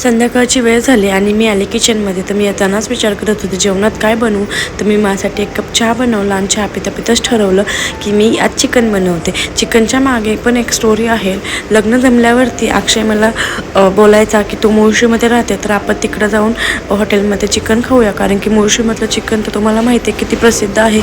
संध्याकाळची वेळ झाली आणि मी आले किचनमध्ये. तर मी येतानाच विचार करत होते जेवणात काय बनवू. तर मी माझ्यासाठी 1 कप चहा बनवला आणि चहा पिताच ठरवलं की मी आज चिकन बनवते. चिकनच्या मागे पण एक स्टोरी आहे. लग्न जमल्यावरती अक्षय मला बोलायचा की तू मुळशीमध्ये राहते तर आपण तिकडं जाऊन हॉटेलमध्ये चिकन खाऊया, कारण की मुळशीमधलं चिकन तर तुम्हाला माहिती आहे किती प्रसिद्ध आहे.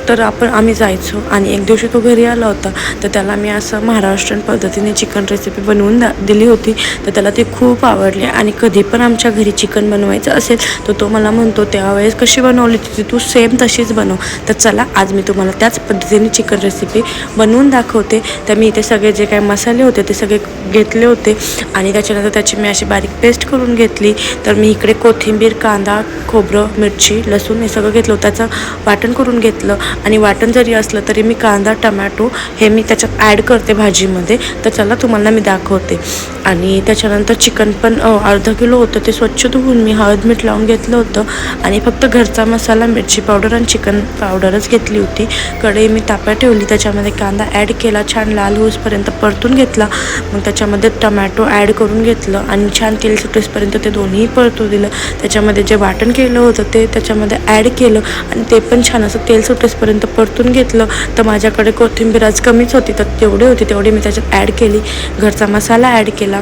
तर आम्ही जायचो. आणि एक दिवशी तो घरी आला होता तर त्याला मी असं महाराष्ट्रीयन पद्धतीने चिकन रेसिपी बनवून दिली होती. तर त्याला ती खूप आवडली आणि कधी पण आमच्या घरी चिकन बनवायचं असेल तर तो मला म्हणतो त्यावेळेस कशी बनवली ती तू सेम तशीच बनव. तर चला आज मी तुम्हाला त्याच पद्धतीने चिकन रेसिपी बनवून दाखवते. तर मी इथे सगळे जे काही मसाले होते ते सगळे घेतले होते आणि त्याच्यानंतर त्याची मी अशी बारीक पेस्ट करून घेतली. तर मी इकडे कोथिंबीर, कांदा, खोबरं, मिरची, लसूण हे सगळं घेतलं. त्याचं वाटण करून घेतलं. आणि वाटण जरी असलं तरी मी कांदा, टमॅटो हे मी त्याच्यात ॲड करते भाजीमध्ये. तर चला तुम्हाला मी दाखवते. आणि त्याच्यानंतर चिकन पण अर्धा किलो होतं, ते स्वच्छ धुवून मी हळद मीठ लावून घेतलं होतं. आणि फक्त घरचा मसाला, मिरची पावडर आणि चिकन पावडरच घेतली होती. कढई मी ताप्यात ठेवली, त्याच्यामध्ये कांदा ॲड केला, छान लाल होईपर्यंत परतून घेतला. मग त्याच्यामध्ये टमॅटो ॲड करून घेतलं आणि छान तेल सुटेपर्यंत ते दोन्ही परतू दिलं. त्याच्यामध्ये जे वाटण केलं होतं ते त्याच्यामध्ये ॲड केलं आणि ते पण छान असं तेल सुटेपर्यंत परतून घेतलं. तर माझ्याकडे कोथिंबीर आज कमीच होती तर तेवढी मी त्याच्यात ॲड केली. घरचा मसाला ॲड केला,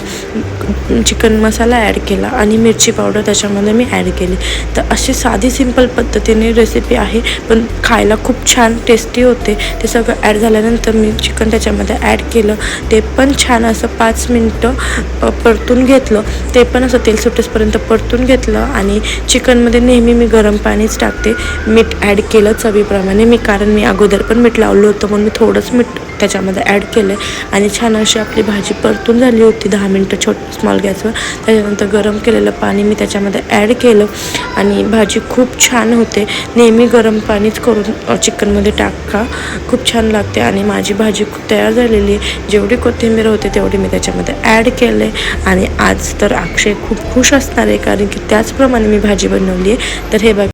चिकन मसाला ॲड केला आणि मिरची पावडर त्याच्यामध्ये मी ॲड केली. तर अशी साधी सिंपल पद्धतीने रेसिपी आहे, पण खायला खूप छान टेस्टी होते. ते सगळं ॲड झाल्यानंतर मी चिकन त्याच्यामध्ये ॲड केलं. ते पण छान असं 5 मिनटं परतून घेतलं. ते पण असं तेल सुटेपर्यंत परतून घेतलं. आणि चिकनमध्ये नेहमी मी गरम पाणीच टाकते. मीठ ॲड केलं चवीप्रमाणे कारण मी अगोदर पण मीठ लावलं होतं म्हणून मी थोडंच मीठ त्याच्यामध्ये ॲड केलं. आणि छान अशी आपली भाजी परतून झाली होती 10 मिनटं स्मॉल गॅसवर. त्याच्यानंतर गरम केलेलं पाणी मी त्याच्यामध्ये ॲड केलं आणि भाजी खूप छान होते. नेहमी गरम पाणीच करून चिकनमध्ये टाका, खूप छान लागते. आणि माझी भाजी खूप तयार झालेली आहे. जेवढी कोथिंबीर होते तेवढी मी त्याच्यामध्ये ॲड केले. आणि आज तर अक्षय खूप खुश असणार आहे कारण की त्याचप्रमाणे मी भाजी बनवली आहे. तर हे बघा.